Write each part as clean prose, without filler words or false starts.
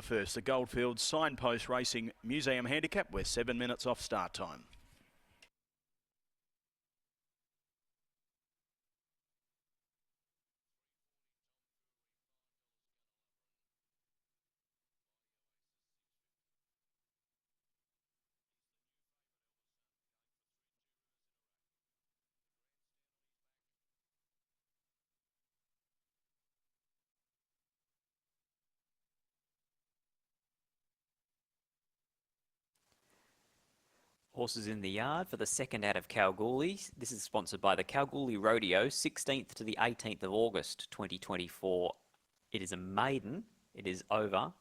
first. The Goldfields Signpost Racing Museum Handicap. We're 7 minutes off start time. Horses in the yard for the second out of Kalgoorlie. This is sponsored by the Coolgardie Rodeo, 16th to the 18th of August 2024. It is a maiden. It is over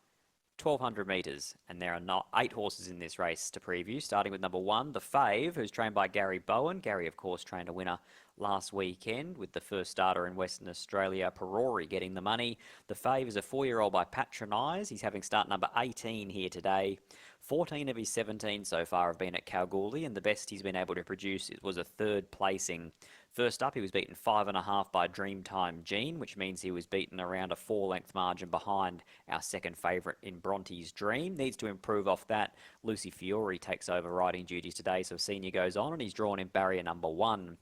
1,200 metres, and there are not 8 horses in this race to preview, starting with number 1, the Fave, who's trained by Gary Bowen. Gary, of course, trained a winner last weekend with the first starter in Western Australia, Perori, getting the money. The Fave is a 4-year-old by Patronise. He's having start number 18 here today. 14 of his 17 so far have been at Kalgoorlie, and the best he's been able to produce was a 3rd placing. First up, he was beaten 5.5 by Dreamtime Gene, which means he was beaten around a 4-length margin behind our second favourite in Bronte's Dream. Needs to improve off that. Lucy Fiore takes over riding duties today, so Senior goes on, and he's drawn in barrier number 1.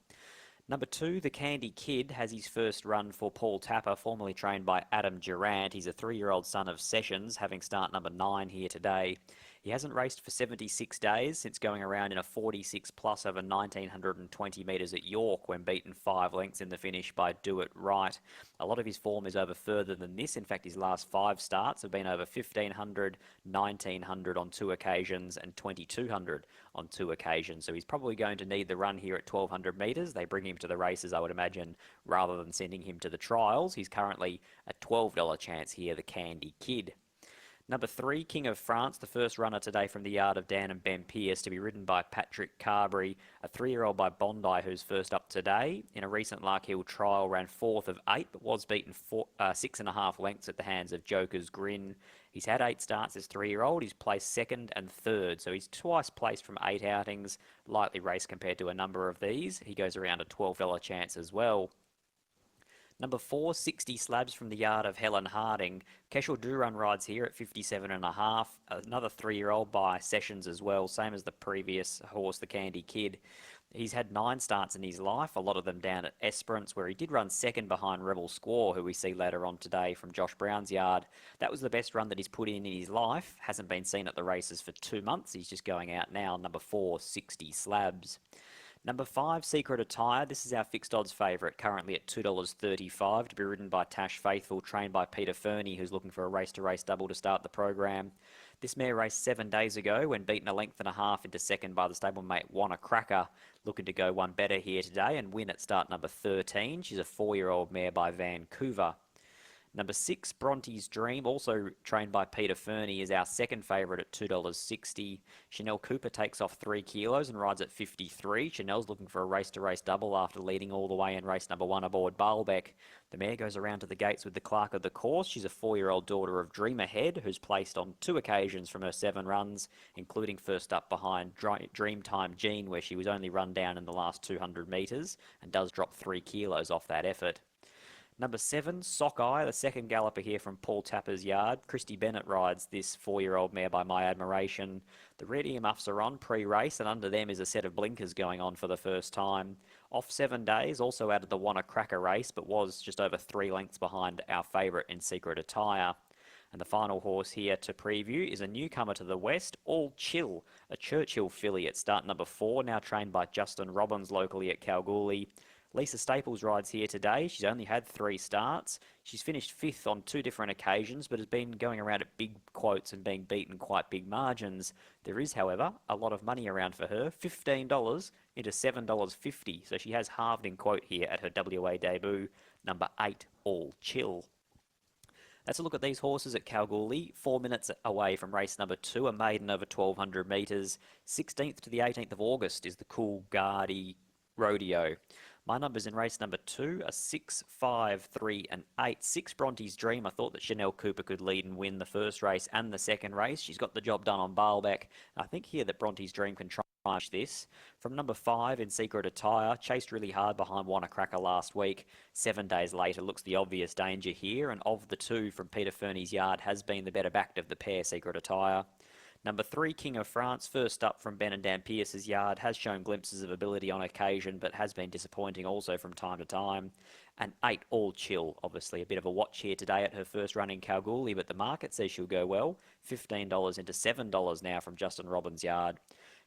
Number 2, the Candy Kid, has his first run for Paul Tapper, formerly trained by Adam Durant. He's a 3-year-old son of Sessions, having start number 9 here today. He hasn't raced for 76 days since going around in a 46 plus over 1,920 metres at York when beaten 5 lengths in the finish by Do It Right. A lot of his form is over further than this. In fact, his last 5 starts have been over 1,500, 1,900 on 2 occasions and 2,200 on 2 occasions. So he's probably going to need the run here at 1,200 metres. They bring him to the races, I would imagine, rather than sending him to the trials. He's currently a $12 chance here, the Candy Kid. Number 3, King of France, the first runner today from the yard of Dan and Ben Pearce, to be ridden by Patrick Carberry, a 3-year-old by Bondi, who's first up today. In a recent Larkhill trial, ran 4th of 8, but was beaten 6.5 lengths at the hands of Joker's Grin. He's had 8 starts as 3-year-old. He's placed 2nd and 3rd, so he's twice placed from 8 outings. Lightly raced compared to a number of these. He goes around a $12 chance as well. Number 4, 60 Slabs from the yard of Helen Harding. Keshel Duran rides here at 57.5. Another 3-year-old by Sessions as well, same as the previous horse, the Candy Kid. He's had 9 starts in his life, a lot of them down at Esperance, where he did run 2nd behind Rebel Squaw, who we see later on today from Josh Brown's yard. That was the best run that he's put in his life. Hasn't been seen at the races for 2 months. He's just going out now. Number 4, 60 Slabs. Number 5, Secret Attire. This is our fixed odds favourite, currently at $2.35, to be ridden by Natasha Faitful, trained by Peter Fernie, who's looking for a race-to-race double to start the program. This mare raced 7 days ago when beaten 1.5 lengths into second by the stablemate Wanna Cracker, looking to go one better here today and win at start number 13. She's a 4-year-old mare by Vancouver. Number 6, Bronte's Dream, also trained by Peter Fernie, is our second favourite at $2.60. Chanel Cooper takes off 3 kilos and rides at 53. Chanel's looking for a race-to-race double after leading all the way in race number 1 aboard Baalbek. The mare goes around to the gates with the clerk of the course. She's a 4-year-old daughter of Dream Ahead, who's placed on 2 occasions from her 7 runs, including first up behind Dreamtime Gene, where she was only run down in the last 200 metres and does drop 3 kilos off that effort. Number 7, Sockeye, the second galloper here from Paul Tapper's yard. Christy Bennett rides this 4-year-old mare by My Admiration. The red earmuffs are on pre-race, and under them is a set of blinkers going on for the first time. Off 7 days, also out of the Wanna Cracker race, but was just over 3 lengths behind our favourite in Secret Attire. And the final horse here to preview is a newcomer to the West, All Chill, a Churchill filly at start number 4, now trained by Justin Robbins locally at Kalgoorlie. Lisa Staples rides here today. She's only had 3 starts. She's finished 5th on 2 different occasions, but has been going around at big quotes and being beaten quite big margins. There is, however, a lot of money around for her, $15 into $7.50. So she has halved in quote here at her WA debut. Number 8, All Chill. That's a look at these horses at Kalgoorlie. 4 minutes away from race number 2, a maiden over 1,200 metres. 16th to the 18th of August is the Coolgardie Rodeo. My numbers in race number 2 are 6, 5, 3 and 8. 6, Bronte's Dream. I thought that Chanel Cooper could lead and win the first race and the second race. She's got the job done on Baalbek. I think here that Bronte's Dream can try this. From number 5 in Secret Attire, chased really hard behind Wanna Cracker last week. 7 days later looks the obvious danger here, and of the two from Peter Fernie's yard has been the better backed of the pair, Secret Attire. Number 3, King of France, first up from Ben and Dan Pierce's yard, has shown glimpses of ability on occasion, but has been disappointing also from time to time. And 8, All Chill, obviously a bit of a watch here today at her first run in Kalgoorlie, but the market says she'll go well. $15 into $7 now from Justin Robbins' yard.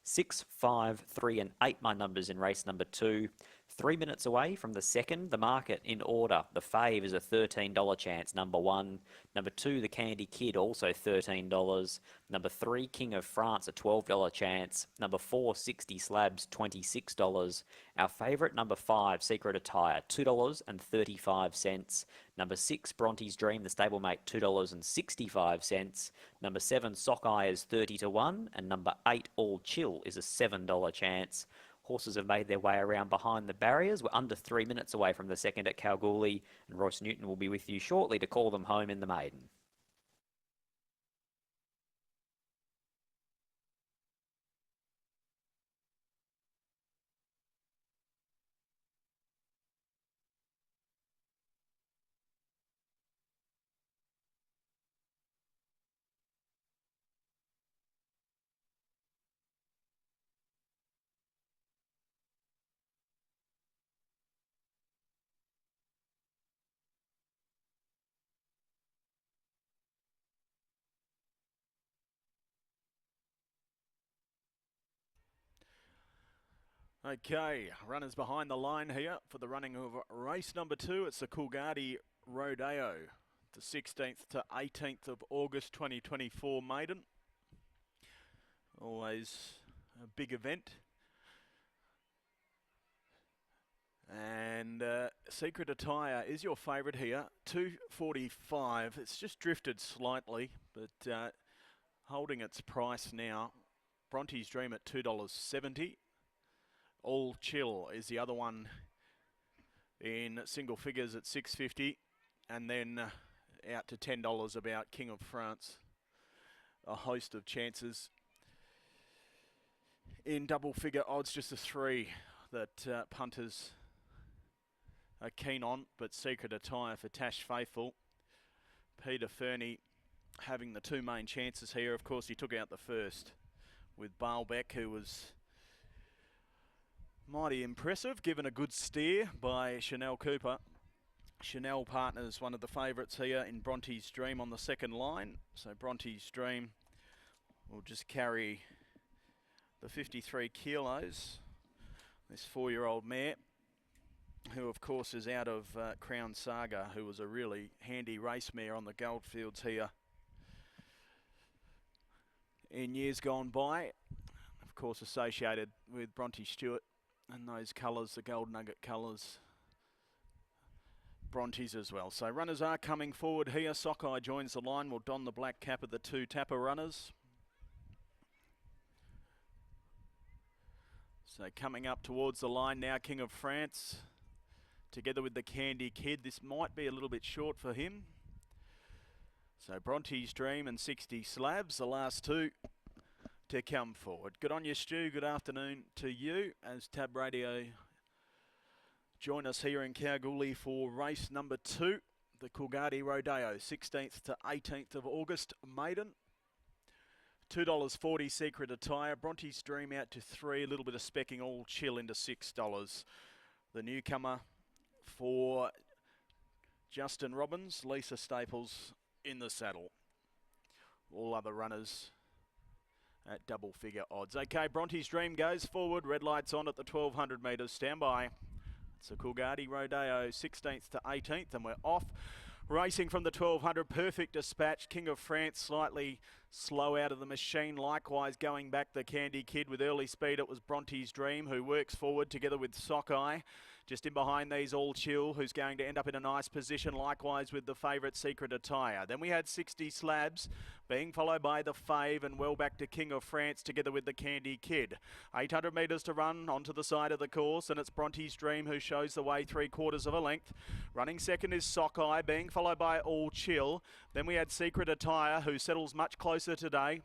6, 5, 3 and 8, my numbers in race number 2. 3 minutes away from the second, the market in order. The fave is a $13 chance, number 1. Number 2, the Candy Kid, also $13. Number 3, King of France, a $12 chance. Number 4, 60 Slabs, $26. Our favourite, number 5, Secret Attire, $2.35. Number 6, Bronte's Dream, the stablemate, $2.65. Number 7, Sockeye is 30 to 1. And number 8, All Chill, is a $7 chance. Horses have made their way around behind the barriers. We're under 3 minutes away from the second at Kalgoorlie, and Royce Newton will be with you shortly to call them home in the Maiden. Okay, runners behind the line here for the running of race number 2. It's the Coolgardie Rodeo, the 16th to 18th of August 2024 maiden. Always a big event. And Secret Attire is your favourite here, $2.45. It's just drifted slightly, but holding its price now. Bronte's Dream at $2.70. All Chill is the other one in single figures at $6.50, and then out to $10 about King of France. A host of chances in double figure odds, just the 3 that punters are keen on, but Secret Attire for Natasha Faitful. Peter Fernie having the 2 main chances here. Of course, he took out the first with Baalbek, who was mighty impressive, given a good steer by Chanel Cooper. Chanel Partners, one of the favourites here in Bronte's Dream on the second line. So Bronte's Dream will just carry the 53 kilos. This 4-year-old mare, who of course is out of Crown Saga, who was a really handy race mare on the Goldfields here in years gone by. Of course associated with Bronte Stewart. And those colours, the gold nugget colours, Brontes as well. So runners are coming forward here. Sockeye joins the line, will don the black cap of the 2 Tapper runners. So coming up towards the line now, King of France, together with the Candy Kid. This might be a little bit short for him. So Bronte's Dream and 60 Slabs, the last 2 to come forward. Good on you, Stu. Good afternoon to you as Tab Radio join us here in Kalgoorlie for race number 2, the Coolgardie Rodeo, 16th to 18th of August maiden. $2.40 Secret Attire. Bronte's Dream out to 3. A little bit of specking, All Chill into $6. The newcomer for Justin Robbins, Lisa Staples in the saddle. All other runners at double figure odds. Okay, Bronte's Dream goes forward. Red lights on at the 1200 metres. Stand by. It's the Coolgardie Rodeo, 16th to 18th, and we're off. Racing from the 1200, Perfect Dispatch. King of France slightly slow out of the machine. Likewise going back the Candy Kid with early speed. It was Bronte's Dream who works forward together with Sockeye. Just in behind these, All Chill, who's going to end up in a nice position, likewise with the favourite Secret Attire. Then we had 60 Slabs, being followed by the Fave and well back to King of France together with the Candy Kid. 800 metres to run onto the side of the course, and it's Bronte's Dream who shows the way 3/4 of a length. Running second is Sockeye, being followed by All Chill. Then we had Secret Attire, who settles much closer today.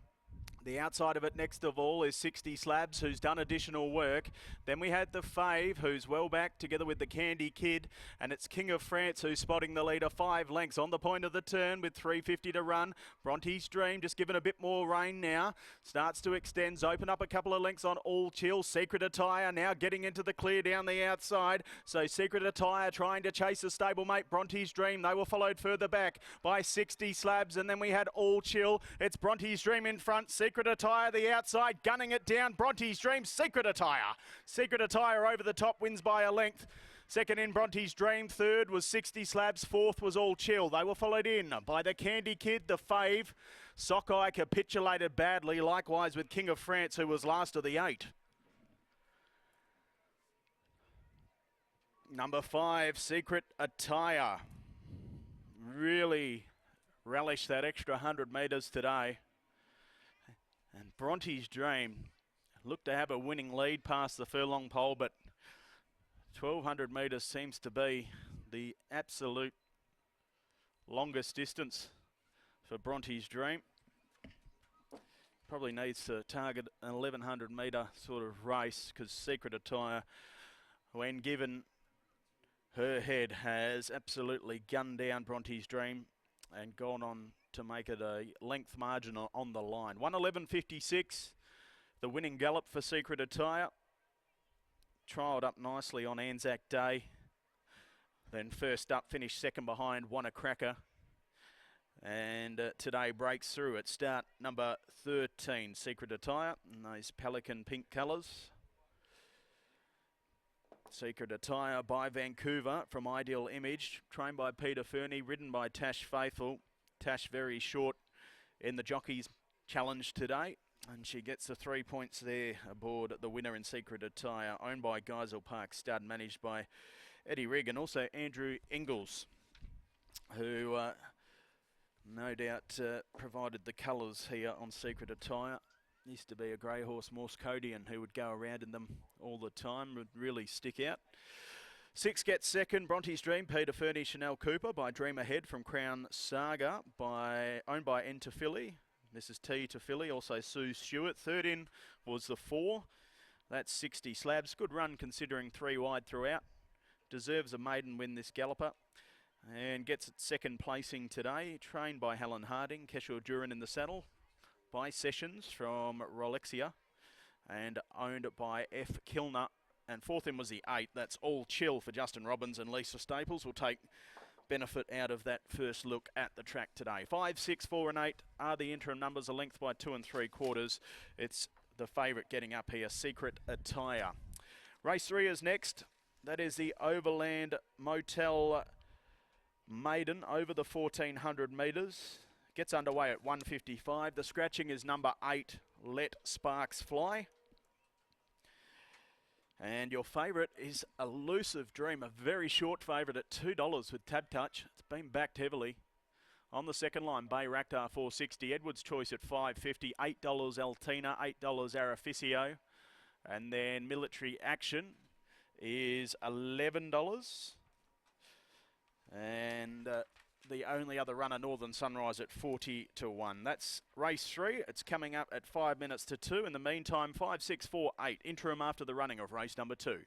The outside of it next of all is 60 Slabs, who's done additional work. Then we had the Fave, who's well back together with the Candy Kid. And it's King of France, who's spotting the leader 5 lengths on the point of the turn with 3:50 to run. Bronte's Dream just given a bit more rain now. Starts to extend, open up a couple of lengths on All Chill. Secret Attire now getting into the clear down the outside. So Secret Attire trying to chase a stablemate, Bronte's Dream. They were followed further back by 60 Slabs. And then we had All Chill. It's Bronte's Dream in front. Secret Attire the outside, gunning it down. Bronte's Dream, Secret Attire. Secret Attire over the top, wins by a length. Second in Bronte's Dream, third was 60 Slabs, fourth was All Chill. They were followed in by the Candy Kid, the Fave. Sockeye capitulated badly, likewise with King of France, who was last of the 8. Number 5, Secret Attire. Really relished that extra 100 metres today. And Bronte's Dream looked to have a winning lead past the furlong pole, but 1,200 metres seems to be the absolute longest distance for Bronte's Dream. Probably needs to target an 1,100 metre sort of race, because Secret Attire, when given her head, has absolutely gunned down Bronte's Dream and gone on to make it a length margin on the line. 1:11.56, the winning gallop for Secret Attire. Trialled up nicely on Anzac Day. Then first up, finished second behind, won a cracker. And today breaks through at start number 13, Secret Attire, in those pelican pink colours. Secret Attire by Vancouver from Ideal Image, trained by Peter Fernie, ridden by Natasha Faitful. Tash very short in the Jockey's Challenge today, and she gets the 3 points there aboard the winner in Secret Attire, owned by Geisel Park Stud, managed by Eddie Rigg, and also Andrew Ingalls, who no doubt provided the colours here on Secret Attire. Used to be a grey horse Morse-Codian who would go around in them all the time, would really stick out. 6 gets second, Bronte's Dream, Peter Fernie, Chanel Cooper by Dream Ahead from Crown Saga, owned by N to Philly. This is T to Philly, also Sue Stewart. Third in was the 4. That's 60 Slabs. Good run considering 3 wide throughout. Deserves a maiden win, this galloper. And gets its second placing today, trained by Helen Harding, Keshore Duran in the saddle, by Sessions from Rolexia, and owned by F. Kilner. And fourth in was the 8. That's All Chill for Justin Robbins, and Lisa Staples will take benefit out of that first look at the track today. 5, 6, 4 and 8 are the interim numbers, a length by 2 3/4. It's the favourite getting up here, Secret Attire. Race 3 is next. That is the Overland Motel Maiden over the 1,400 metres. Gets underway at 1:55. The scratching is number 8, Let Sparks Fly. And your favourite is Elusive Dream, a very short favourite at $2 with Tab Touch. It's been backed heavily. On the second line, Bay Raktar 460, Edward's Choice at $5.50, $8 Altina, $8 Araficio. And then Military Action is $11. And the only other runner, Northern Sunrise, at 40 to 1. That's race 3. It's coming up at 5 minutes to 2. In the meantime, 5, 6, 4, 8. Interim after the running of race number 2.